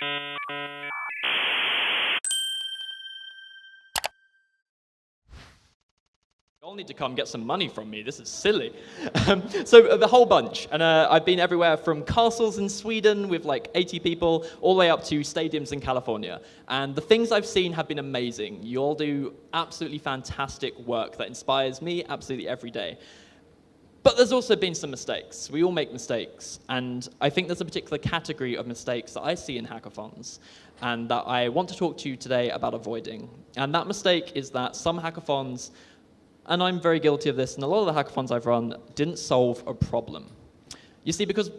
You all need to come get some money from me. This is silly. So the whole bunch. And I've been everywhere from castles in Sweden with like 80 people all the way up to stadiums in California. And the things I've seen have been amazing. You all do absolutely fantastic work that inspires me absolutely every day. But there's also been some mistakes. We all make mistakes. And I think there's a particular category of mistakes that I see in hackathons and that I want to talk to you today about avoiding. And that mistake is that some hackathons, and I'm very guilty of this, and a lot of the hackathons I've run didn't solve a problem. You see, because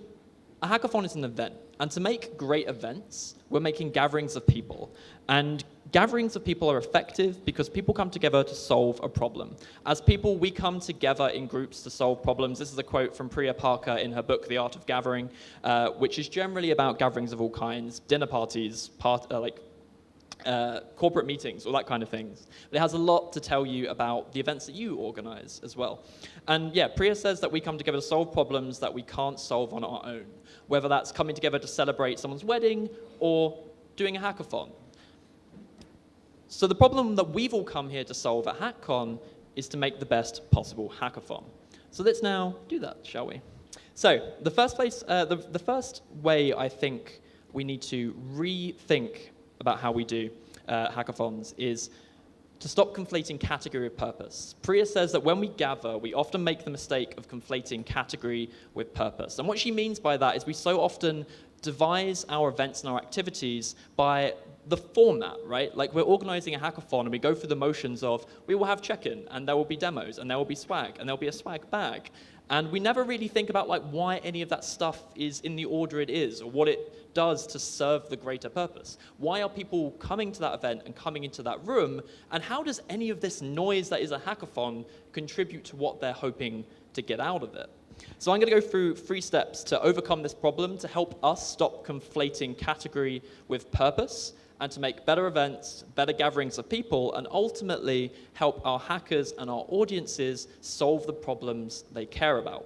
a hackathon is an event, and to make great events, we're making gatherings of people. And gatherings of people are effective because people come together to solve a problem. As people, we come together in groups to solve problems. This is a quote from Priya Parker in her book, The Art of Gathering, which is generally about gatherings of all kinds, dinner parties, corporate meetings, all that kind of things. But it has a lot to tell you about the events that you organize as well. And yeah, Priya says that we come together to solve problems that we can't solve on our own, whether that's coming together to celebrate someone's wedding or doing a hackathon. So the problem that we've all come here to solve at Hackcon is to make the best possible hackathon. So let's now do that, shall we? So the first way I think we need to rethink about how we do hackathons is to stop conflating category with purpose. Priya says that when we gather, we often make the mistake of conflating category with purpose. And what she means by that is we so often devise our events and our activities by the format, right? Like we're organizing a hackathon and we go through the motions of we will have check-in and there will be demos and there will be swag and there'll be a swag bag. And we never really think about like why any of that stuff is in the order it is or what it does to serve the greater purpose. Why are people coming to that event and coming into that room? And how does any of this noise that is a hackathon contribute to what they're hoping to get out of it? So I'm going to go through 3 steps to overcome this problem to help us stop conflating category with purpose and to make better events, better gatherings of people, and ultimately help our hackers and our audiences solve the problems they care about.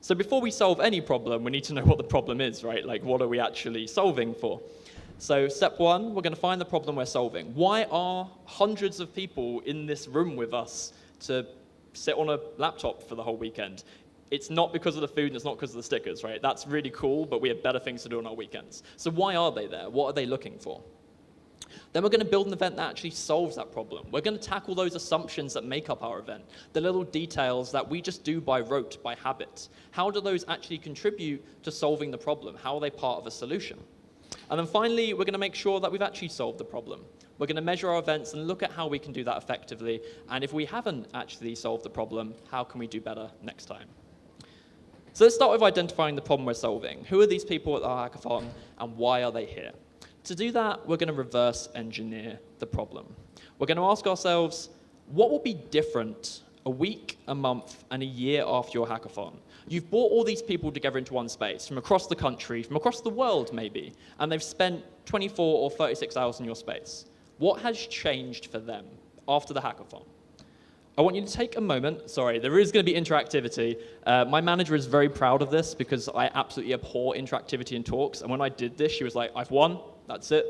So before we solve any problem, we need to know what the problem is, right? Like, what are we actually solving for? So step 1, we're going to find the problem we're solving. Why are hundreds of people in this room with us to sit on a laptop for the whole weekend? It's not because of the food and it's not because of the stickers, right? That's really cool, but we have better things to do on our weekends. So why are they there? What are they looking for? Then we're going to build an event that actually solves that problem. We're going to tackle those assumptions that make up our event, the little details that we just do by rote, by habit. How do those actually contribute to solving the problem? How are they part of a solution? And then finally, we're going to make sure that we've actually solved the problem. We're going to measure our events and look at how we can do that effectively. And if we haven't actually solved the problem, how can we do better next time? So let's start with identifying the problem we're solving. Who are these people at our hackathon and why are they here? To do that, we're going to reverse engineer the problem. We're going to ask ourselves, what will be different a week, a month, and a year after your hackathon? You've brought all these people together into one space, from across the country, from across the world maybe, and they've spent 24 or 36 hours in your space. What has changed for them after the hackathon? I want you to take a moment. Sorry, there is going to be interactivity. My manager is very proud of this because I absolutely abhor interactivity in talks. And when I did this, she was like, I've won. That's it.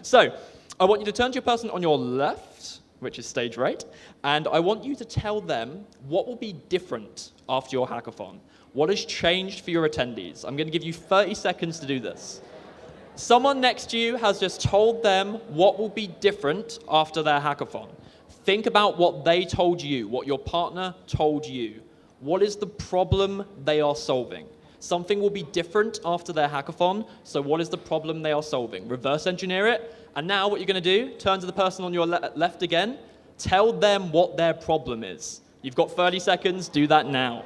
So I want you to turn to your person on your left, which is stage right, and I want you to tell them what will be different after your hackathon. What has changed for your attendees? I'm going to give you 30 seconds to do this. Someone next to you has just told them what will be different after their hackathon. Think about what they told you, what your partner told you. What is the problem they are solving? Something will be different after their hackathon, so what is the problem they are solving? Reverse engineer it, and now what you're going to do, turn to the person on your left again, tell them what their problem is. You've got 30 seconds, do that now.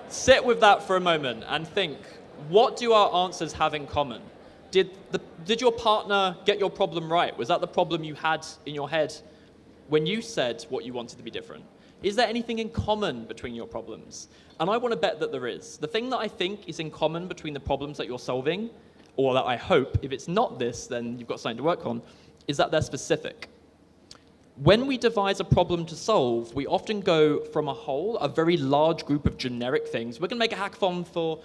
Sit with that for a moment and think, what do our answers have in common? Did your partner get your problem right? Was that the problem you had in your head when you said what you wanted to be different? Is there anything in common between your problems? And I want to bet that there is. The thing that I think is in common between the problems that you're solving, or that I hope, if it's not this, then you've got something to work on, is that they're specific. When we devise a problem to solve, we often go from a very large group of generic things. We're going to make a hackathon for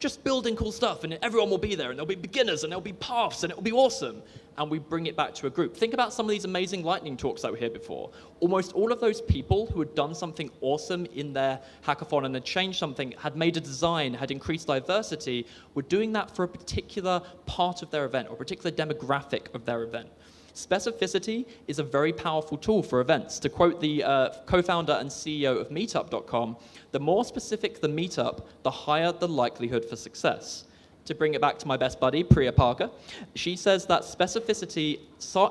just building cool stuff, and everyone will be there, and there'll be beginners, and there'll be paths, and it'll be awesome. And we bring it back to a group. Think about some of these amazing lightning talks that were here before. Almost all of those people who had done something awesome in their hackathon and had changed something, had made a design, had increased diversity, were doing that for a particular part of their event or a particular demographic of their event. Specificity is a very powerful tool for events. To quote the co-founder and CEO of Meetup.com, the more specific the meetup, the higher the likelihood for success. To bring it back to my best buddy, Priya Parker, she says that specificity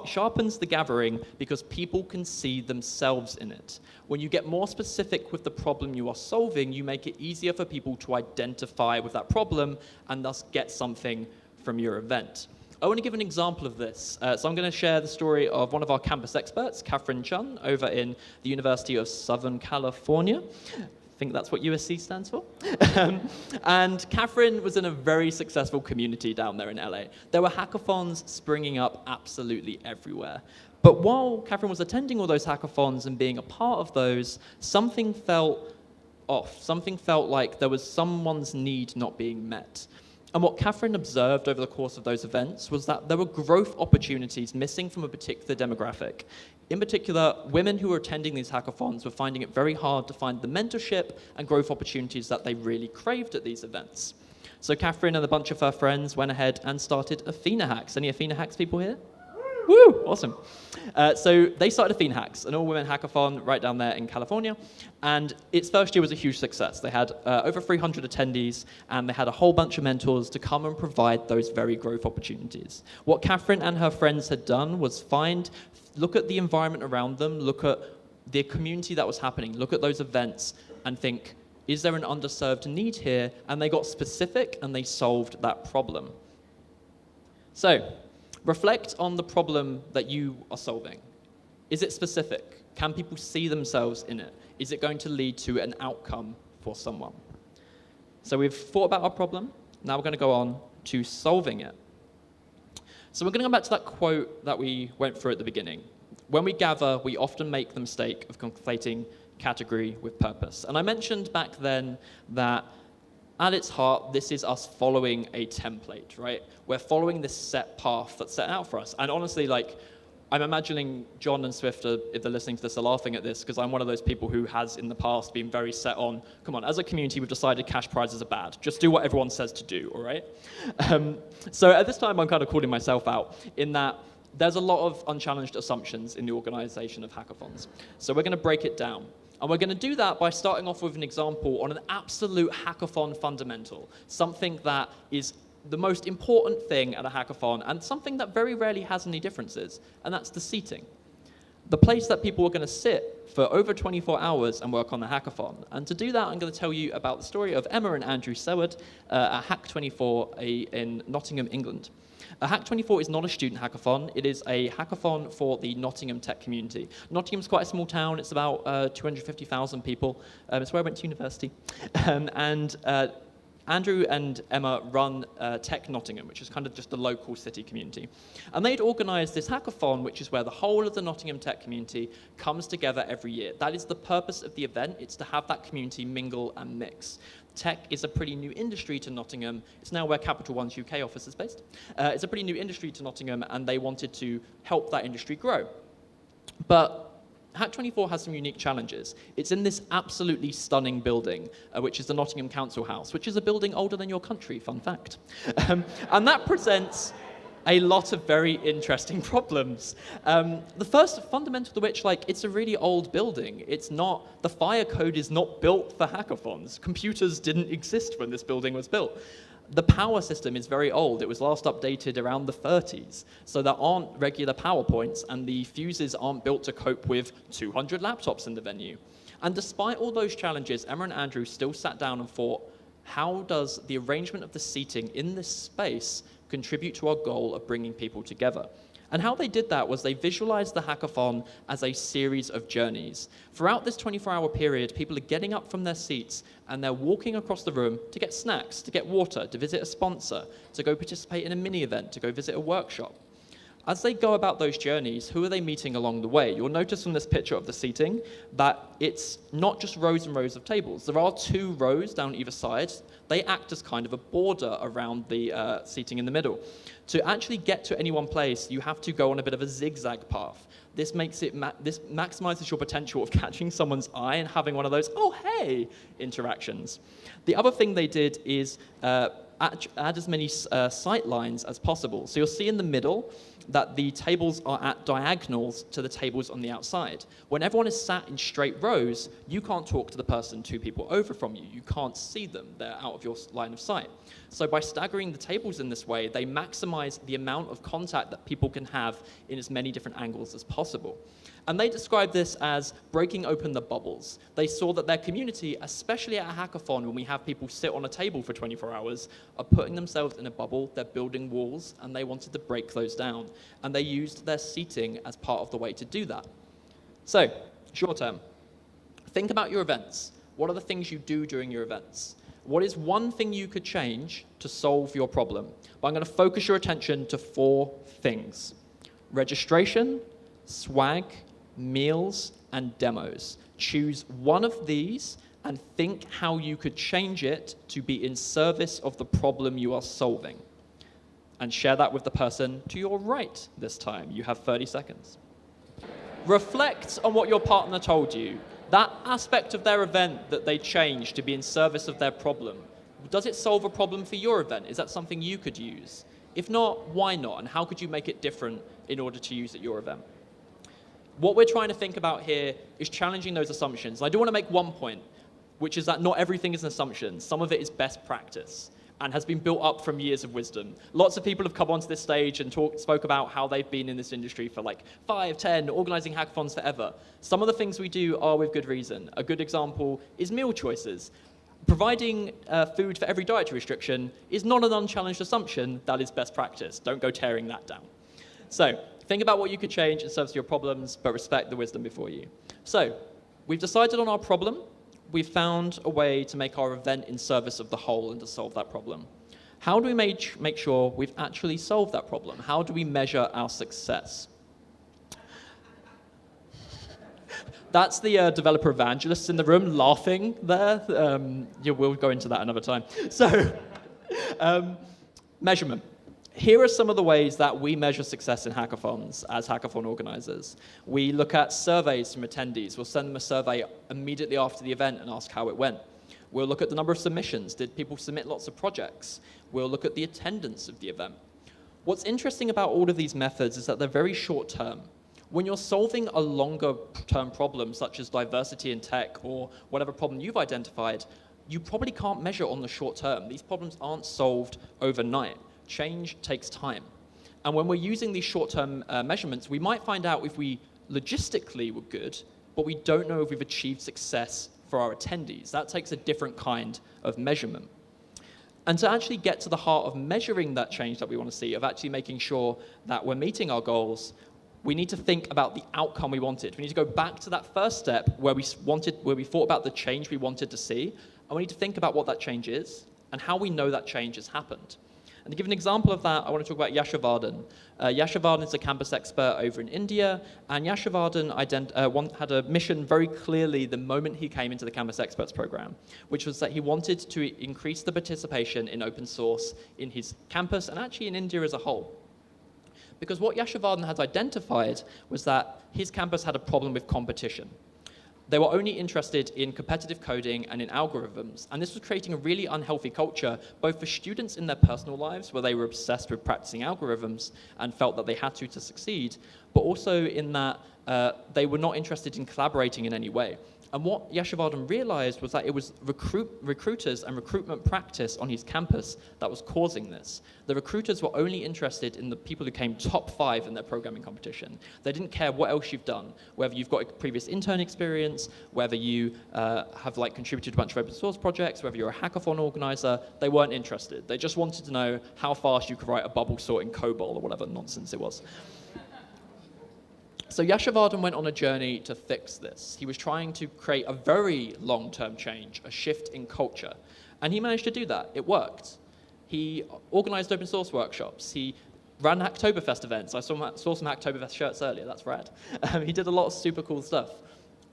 sharpens the gathering because people can see themselves in it. When you get more specific with the problem you are solving, you make it easier for people to identify with that problem and thus get something from your event. I want to give an example of this. So I'm going to share the story of one of our campus experts, Catherine Chun, over in the University of Southern California. I think that's what USC stands for. And Catherine was in a very successful community down there in LA. There were hackathons springing up absolutely everywhere. But while Catherine was attending all those hackathons and being a part of those, something felt off. Something felt like there was someone's need not being met. And what Catherine observed over the course of those events was that there were growth opportunities missing from a particular demographic. In particular, women who were attending these hackathons were finding it very hard to find the mentorship and growth opportunities that they really craved at these events. So Catherine and a bunch of her friends went ahead and started Athena Hacks. Any Athena Hacks people here? Woo, awesome. So they started Athena Hacks, an all-women hackathon right down there in California. And its first year was a huge success. They had over 300 attendees, and they had a whole bunch of mentors to come and provide those very growth opportunities. What Catherine and her friends had done was look at the environment around them, look at the community that was happening, look at those events, and think, is there an underserved need here? And they got specific, and they solved that problem. So, reflect on the problem that you are solving. Is it specific? Can people see themselves in it? Is it going to lead to an outcome for someone? So we've thought about our problem. Now we're going to go on to solving it. So we're going to go back to that quote that we went through at the beginning. When we gather, we often make the mistake of conflating category with purpose. And I mentioned back then that at its heart, this is us following a template, right? We're following this set path that's set out for us. And honestly, I'm imagining John and Swift, if they're listening to this, are laughing at this, because I'm one of those people who has in the past been very set on, come on, as a community, we've decided cash prizes are bad. Just do what everyone says to do, all right? So at this time, I'm kind of calling myself out in that there's a lot of unchallenged assumptions in the organization of hackathons. So we're going to break it down. And we're going to do that by starting off with an example on an absolute hackathon fundamental, something that is the most important thing at a hackathon and something that very rarely has any differences, and that's the seating. The place that people are going to sit for over 24 hours and work on the hackathon. And to do that, I'm going to tell you about the story of Emma and Andrew Seward at Hack24 in Nottingham, England. Hack24 is not a student hackathon. It is a hackathon for the Nottingham tech community. Nottingham's quite a small town. It's about 250,000 people. It's where I went to university. Andrew and Emma run Tech Nottingham, which is kind of just a local city community. And they'd organized this hackathon, which is where the whole of the Nottingham tech community comes together every year. That is the purpose of the event. It's to have that community mingle and mix. Tech is a pretty new industry to Nottingham. It's now where Capital One's UK office is based. It's a pretty new industry to Nottingham, and they wanted to help that industry grow. But Hack24 has some unique challenges. It's in this absolutely stunning building, which is the Nottingham Council House, which is a building older than your country, fun fact. And that presents a lot of very interesting problems. The first fundamental to which, it's a really old building. The fire code is not built for hackathons. Computers didn't exist when this building was built. The power system is very old. It was last updated around the 30s. So there aren't regular power points, and the fuses aren't built to cope with 200 laptops in the venue. And despite all those challenges, Emma and Andrew still sat down and thought, how does the arrangement of the seating in this space contribute to our goal of bringing people together? And how they did that was they visualized the hackathon as a series of journeys. Throughout this 24-hour period, people are getting up from their seats and they're walking across the room to get snacks, to get water, to visit a sponsor, to go participate in a mini event, to go visit a workshop. As they go about those journeys, who are they meeting along the way? You'll notice from this picture of the seating that it's not just rows and rows of tables. There are 2 rows down either side. They act as kind of a border around the seating in the middle. To actually get to any one place, you have to go on a bit of a zigzag path. This makes it this maximizes your potential of catching someone's eye and having one of those, oh, hey, interactions. The other thing they did is add as many sight lines as possible. So you'll see in the middle that the tables are at diagonals to the tables on the outside. When everyone is sat in straight rows, you can't talk to the person 2 people over from you. You can't see them. They're out of your line of sight. So by staggering the tables in this way, they maximize the amount of contact that people can have in as many different angles as possible. And they described this as breaking open the bubbles. They saw that their community, especially at a hackathon, when we have people sit on a table for 24 hours, are putting themselves in a bubble, they're building walls, and they wanted to break those down. And they used their seating as part of the way to do that. So, short term, think about your events. What are the things you do during your events? What is one thing you could change to solve your problem? But I'm going to focus your attention to 4 things: registration, swag, meals, and demos. Choose one of these and think how you could change it to be in service of the problem you are solving. And share that with the person to your right this time. You have 30 seconds. Reflect on what your partner told you. That aspect of their event that they changed to be in service of their problem. Does it solve a problem for your event? Is that something you could use? If not, why not? And how could you make it different in order to use at your event? What we're trying to think about here is challenging those assumptions. And I do want to make one point, which is that not everything is an assumption. Some of it is best practice and has been built up from years of wisdom. Lots of people have come onto this stage and spoke about how they've been in this industry for like 5, 10, organizing hackathons forever. Some of the things we do are with good reason. A good example is meal choices. Providing food for every dietary restriction is not an unchallenged assumption. That is best practice. Don't go tearing that down. So think about what you could change in service to your problems, but respect the wisdom before you. So we've decided on our problem. We've found a way to make our event in service of the whole and to solve that problem. How do we make sure we've actually solved that problem? How do we measure our success? That's the developer evangelists in the room laughing there. We'll go into that another time. So, measurement. Here are some of the ways that we measure success in hackathons as hackathon organizers. We look at surveys from attendees. We'll send them a survey immediately after the event and ask how it went. We'll look at the number of submissions. Did people submit lots of projects? We'll look at the attendance of the event. What's interesting about all of these methods is that they're very short term. When you're solving a longer term problem, such as diversity in tech or whatever problem you've identified, you probably can't measure on the short term. These problems aren't solved overnight. Change takes time. And when we're using these short-term measurements, we might find out if we logistically were good, but we don't know if we've achieved success for our attendees. That takes a different kind of measurement. And to actually get to the heart of measuring that change that we want to see, of actually making sure that we're meeting our goals, we need to think about the outcome we wanted. We need to go back to that first step where we thought about the change we wanted to see, and we need to think about what that change is and how we know that change has happened. And to give an example of that, I want to talk about Yasha Vardhan. Yasha Vardhan is a campus expert over in India, and Yasha Vardhan had a mission very clearly the moment he came into the Campus Experts program, which was that he wanted to increase the participation in open source in his campus and actually in India as a whole. Because what Yasha Vardhan had identified was that his campus had a problem with competition. They were only interested in competitive coding and in algorithms, and this was creating a really unhealthy culture, both for students in their personal lives, where they were obsessed with practicing algorithms and felt that they had to succeed, but also in that they were not interested in collaborating in any way. And what Yasha Vardhan realized was that it was recruiters and recruitment practice on his campus that was causing this. The recruiters were only interested in the people who came top 5 in their programming competition. They didn't care what else you've done, whether you've got a previous intern experience, whether you have contributed to a bunch of open source projects, whether you're a hackathon organizer. They weren't interested. They just wanted to know how fast you could write a bubble sort in COBOL or whatever nonsense it was. So Yasha Vardhan went on a journey to fix this. He was trying to create a very long-term change, a shift in culture. And he managed to do that. It worked. He organized open source workshops. He ran Hacktoberfest events. I saw some Hacktoberfest shirts earlier. That's rad. He did a lot of super cool stuff.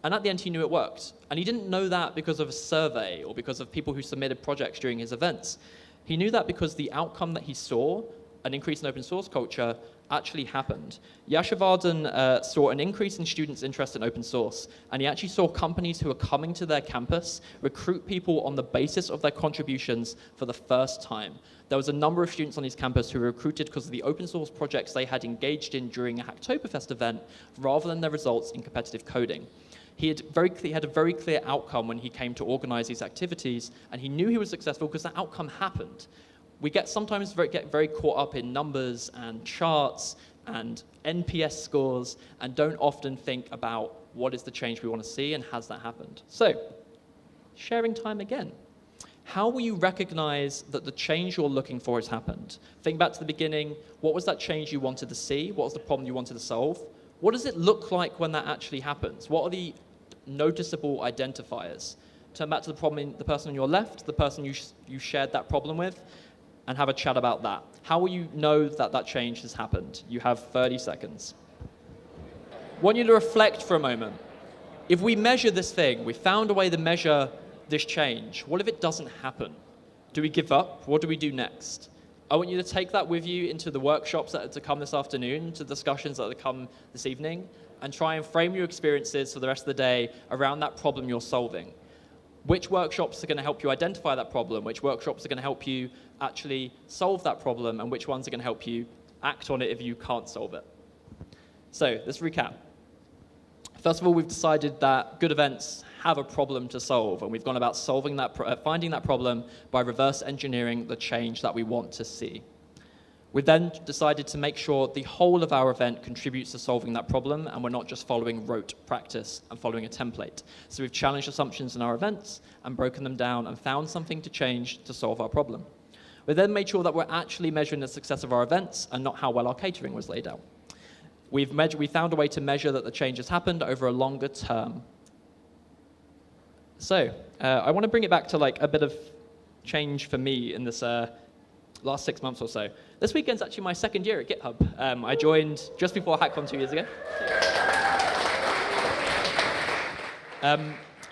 And at the end, he knew it worked. And he didn't know that because of a survey or because of people who submitted projects during his events. He knew that because the outcome that he saw, an increase in open source culture, actually happened. Yasha Vardhan saw an increase in students' interest in open source, and he actually saw companies who are coming to their campus recruit people on the basis of their contributions for the first time. There was a number of students on his campus who were recruited because of the open source projects they had engaged in during a Hacktoberfest event, rather than their results in competitive coding. He had a very clear outcome when he came to organize these activities, and he knew he was successful because that outcome happened. We sometimes get very caught up in numbers and charts and NPS scores and don't often think about what is the change we want to see and has that happened. So, sharing time again. How will you recognize that the change you're looking for has happened? Think back to the beginning. What was that change you wanted to see? What was the problem you wanted to solve? What does it look like when that actually happens? What are the noticeable identifiers? Turn back to the person on your left, the person you shared that problem with, and have a chat about that. How will you know that that change has happened? You have 30 seconds. I want you to reflect for a moment. If we measure this thing, we found a way to measure this change. What if it doesn't happen? Do we give up? What do we do next? I want you to take that with you into the workshops that are to come this afternoon, to discussions that are to come this evening, and try and frame your experiences for the rest of the day around that problem you're solving. Which workshops are going to help you identify that problem? Which workshops are going to help you actually solve that problem? And which ones are going to help you act on it if you can't solve it? So let's recap. First of all, we've decided that good events have a problem to solve, and we've gone about finding that problem by reverse engineering the change that we want to see. We then decided to make sure the whole of our event contributes to solving that problem, and we're not just following rote practice and following a template. So we've challenged assumptions in our events and broken them down and found something to change to solve our problem. We then made sure that we're actually measuring the success of our events and not how well our catering was laid out. We found a way to measure that the change has happened over a longer term. So I want to bring it back to like a bit of change for me in this last 6 months or so. This weekend's actually my second year at GitHub. I joined just before Hackcon 2 years ago.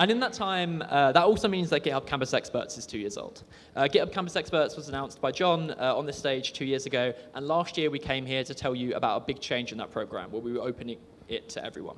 And in that time, that also means that GitHub Campus Experts is 2 years old. GitHub Campus Experts was announced by John on this stage 2 years ago, and last year we came here to tell you about a big change in that program, where we were opening it to everyone.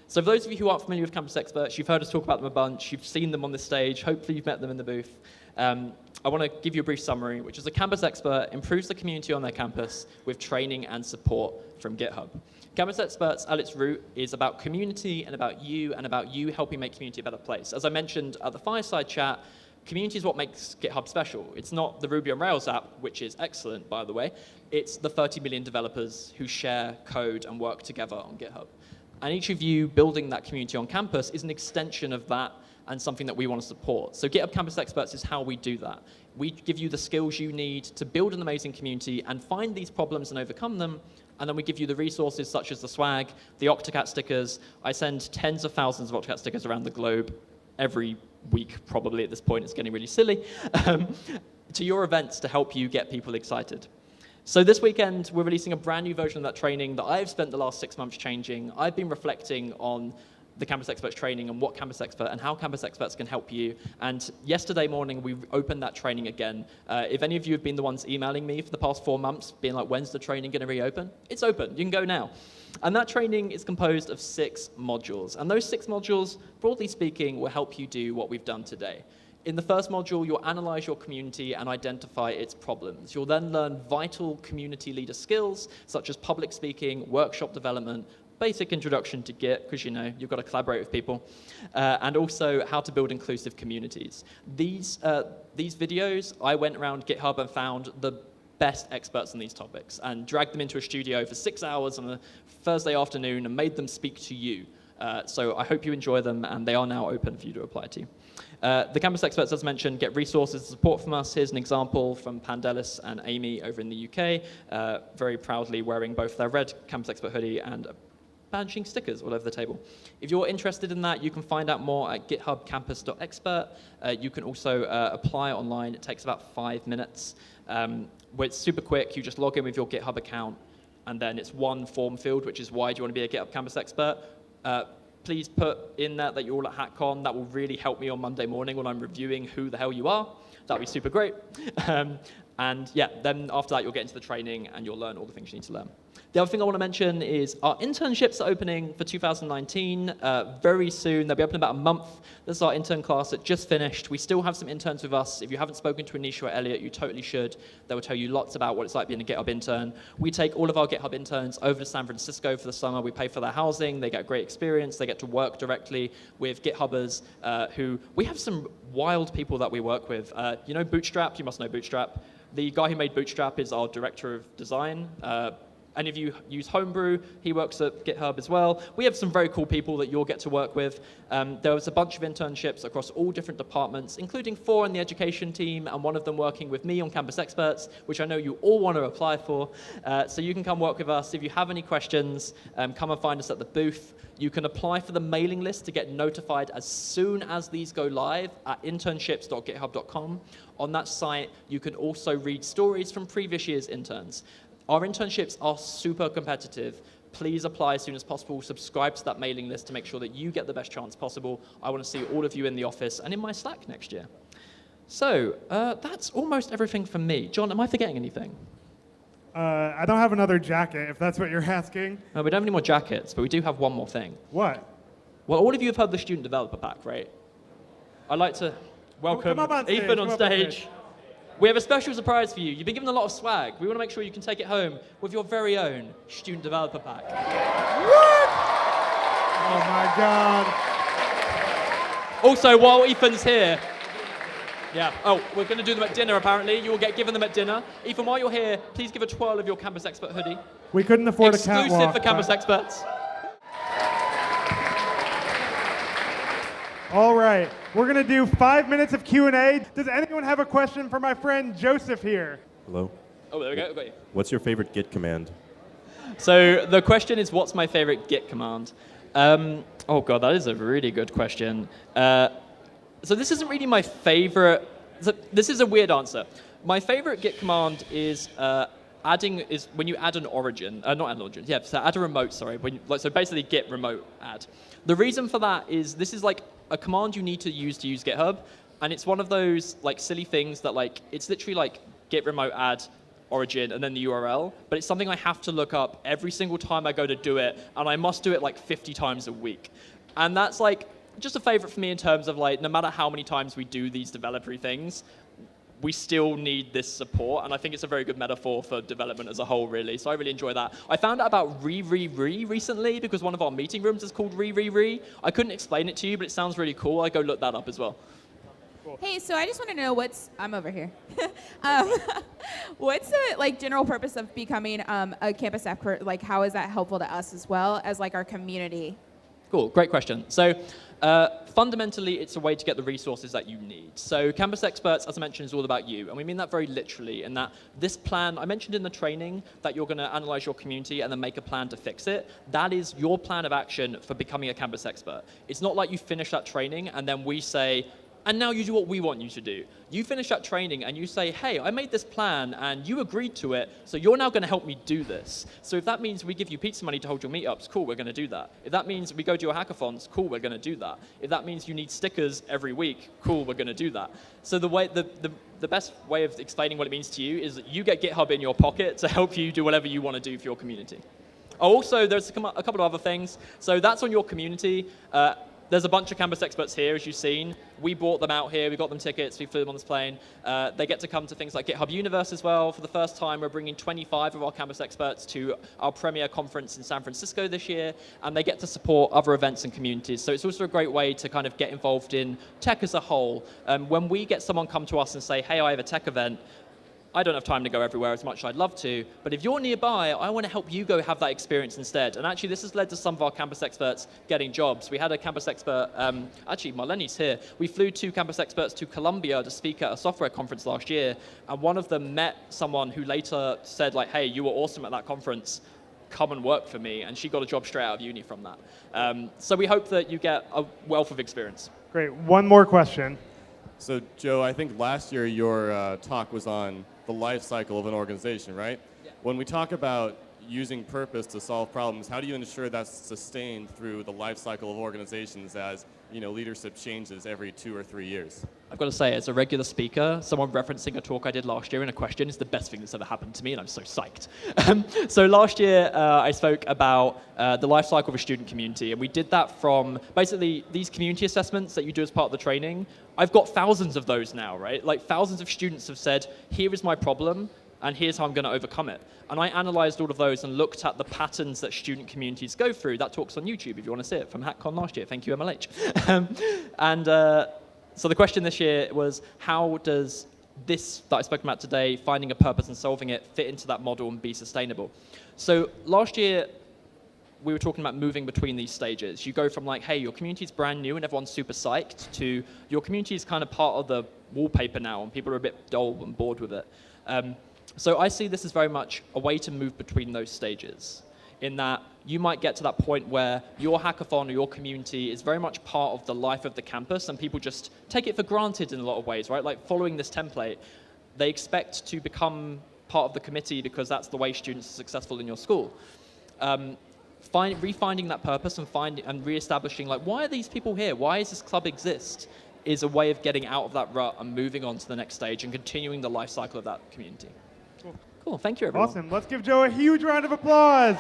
So for those of you who aren't familiar with Campus Experts, you've heard us talk about them a bunch, you've seen them on this stage, hopefully you've met them in the booth. I want to give you a brief summary, which is a campus expert improves the community on their campus with training and support from GitHub. Campus Experts, at its root, is about community and about you helping make community a better place. As I mentioned at the fireside chat, community is what makes GitHub special. It's not the Ruby on Rails app, which is excellent, by the way. It's the 30 million developers who share code and work together on GitHub. And each of you building that community on campus is an extension of that and something that we want to support. So GitHub Campus Experts is how we do that. We give you the skills you need to build an amazing community and find these problems and overcome them, and then we give you the resources such as the swag, the Octocat stickers. I send tens of thousands of Octocat stickers around the globe every week, probably at this point. It's getting really silly, to your events to help you get people excited. So this weekend, we're releasing a brand new version of that training that I've spent the last 6 months changing. I've been reflecting on the Campus Experts training and what Campus Expert and how Campus Experts can help you. And yesterday morning, we opened that training again. If any of you have been the ones emailing me for the past 4 months, being like, when's the training going to reopen? It's open. You can go now. And that training is composed of 6 modules. And those 6 modules, broadly speaking, will help you do what we've done today. In the first module, you'll analyze your community and identify its problems. You'll then learn vital community leader skills, such as public speaking, workshop development, basic introduction to Git, because you've got to collaborate with people, and also how to build inclusive communities. These videos, I went around GitHub and found the best experts in these topics and dragged them into a studio for 6 hours on a Thursday afternoon and made them speak to you. So I hope you enjoy them, and they are now open for you to apply to. The Campus Experts, as mentioned, get resources and support from us. Here's an example from Pandelis and Amy over in the UK, very proudly wearing both their red Campus Expert hoodie and badging stickers all over the table. If you're interested in that, you can find out more at githubcampus.expert. You can also apply online. It takes about 5 minutes. where it's super quick. You just log in with your GitHub account, and then it's one form field, which is why do you want to be a GitHub Campus expert. Please put in that you're all at Hackcon. That will really help me on Monday morning when I'm reviewing who the hell you are. That'll be super great. And yeah, then after that, you'll get into the training and you'll learn all the things you need to learn. The other thing I want to mention is our internships are opening for 2019 very soon. They'll be open in about a month. This is our intern class that just finished. We still have some interns with us. If you haven't spoken to Anisha or Elliot, you totally should. They will tell you lots about what it's like being a GitHub intern. We take all of our GitHub interns over to San Francisco for the summer. We pay for their housing. They get great experience. They get to work directly with GitHubbers who, we have some wild people that we work with. You know Bootstrap? You must know Bootstrap. The guy who made Bootstrap is our director of design. Any of you use Homebrew? He works at GitHub as well. We have some very cool people that you'll get to work with. There was a bunch of internships across all different departments, including 4 in the education team, and one of them working with me on Campus Experts, which I know you all want to apply for. So you can come work with us. If you have any questions, come and find us at the booth. You can apply for the mailing list to get notified as soon as these go live at internships.github.com. On that site, you can also read stories from previous year's interns. Our internships are super competitive. Please apply as soon as possible. Subscribe to that mailing list to make sure that you get the best chance possible. I want to see all of you in the office and in my Slack next year. So that's almost everything from me. John, am I forgetting anything? I don't have another jacket, if that's what you're asking. No, we don't have any more jackets, but we do have one more thing. What? Well, all of you have heard the Student Developer Pack, right? I'd like to welcome Ethan on stage. We have a special surprise for you. You've been given a lot of swag. We want to make sure you can take it home with your very own Student Developer Pack. What? Oh my God. Also, while Ethan's here, we're going to do them at dinner apparently. You will get given them at dinner. Ethan, while you're here, please give a twirl of your Campus Expert hoodie. We couldn't afford a catwalk. Exclusive for Campus Experts. All right, we're gonna do 5 minutes of Q&A. Does anyone have a question for my friend Joseph here? Hello. Oh, there we go. Got you. What's your favorite Git command? So the question is, what's my favorite Git command? Oh God, that is a really good question. So this isn't really my favorite. This is a weird answer. My favorite Git command is when you add an origin, not an origin, so add a remote, sorry. So basically git remote add. The reason for that is this is like a command you need to use GitHub, and it's one of those like silly things that like, it's literally like git remote add origin and then the URL, but it's something I have to look up every single time I go to do it, and I must do it like 50 times a week. And that's like just a favorite for me in terms of like, no matter how many times we do these developer things, we still need this support, and I think it's a very good metaphor for development as a whole, really. So I really enjoy that. I found out about re recently because one of our meeting rooms is called re. I couldn't explain it to you, but it sounds really cool. I go look that up as well. Cool. Hey, so I just want to know I'm over here. What's the like general purpose of becoming a campus expert? Like, how is that helpful to us as well as like our community? Cool, great question. So fundamentally, it's a way to get the resources that you need. So Campus Experts, as I mentioned, is all about you. And we mean that very literally in that this plan, I mentioned in the training that you're going to analyze your community and then make a plan to fix it. That is your plan of action for becoming a Campus Expert. It's not like you finish that training and then we say, and now you do what we want you to do. You finish that training and you say, hey, I made this plan and you agreed to it, so you're now going to help me do this. So if that means we give you pizza money to hold your meetups, cool, we're going to do that. If that means we go to your hackathons, cool, we're going to do that. If that means you need stickers every week, cool, we're going to do that. So the best way of explaining what it means to you is that you get GitHub in your pocket to help you do whatever you want to do for your community. Also, there's a couple of other things. So that's on your community. There's a bunch of Campus Experts here, as you've seen. We brought them out here. We got them tickets. We flew them on this plane. They get to come to things like GitHub Universe as well. For the first time, we're bringing 25 of our Campus Experts to our premier conference in San Francisco this year, and they get to support other events and communities. So it's also a great way to kind of get involved in tech as a whole. When we get someone come to us and say, hey, I have a tech event, I don't have time to go everywhere as much as I'd love to, but if you're nearby, I want to help you go have that experience instead. And actually, this has led to some of our Campus Experts getting jobs. We had a Campus Expert, actually, Marlene's here. We flew 2 Campus Experts to Colombia to speak at a software conference last year, and one of them met someone who later said, like, hey, you were awesome at that conference. Come and work for me, and she got a job straight out of uni from that. So we hope that you get a wealth of experience. Great. One more question. So, Joe, I think last year your talk was on the life cycle of an organization, right? Yeah. When we talk about using purpose to solve problems, how do you ensure that's sustained through the life cycle of organizations as leadership changes every 2 or 3 years? I've got to say, as a regular speaker, someone referencing a talk I did last year in a question is the best thing that's ever happened to me, and I'm so psyched. So last year, I spoke about the life cycle of a student community, and we did that from basically these community assessments that you do as part of the training. I've got thousands of those now, right? Like thousands of students have said, here is my problem, and here's how I'm going to overcome it. And I analyzed all of those and looked at the patterns that student communities go through. That talk's on YouTube if you want to see it, from Hackcon last year. Thank you, MLH. So the question this year was, how does this that I spoke about today, finding a purpose and solving it, fit into that model and be sustainable? So last year, we were talking about moving between these stages. You go from like, hey, your community's brand new and everyone's super psyched, to your community is kind of part of the wallpaper now and people are a bit dull and bored with it. So I see this as very much a way to move between those stages, in that you might get to that point where your hackathon or your community is very much part of the life of the campus and people just take it for granted in a lot of ways, right? Like following this template, they expect to become part of the committee because that's the way students are successful in your school. Refinding that purpose and reestablishing, like, why are these people here? Why does this club exist? Is a way of getting out of that rut and moving on to the next stage and continuing the life cycle of that community. Cool. Thank you, everyone. Awesome. Let's give Joe a huge round of applause.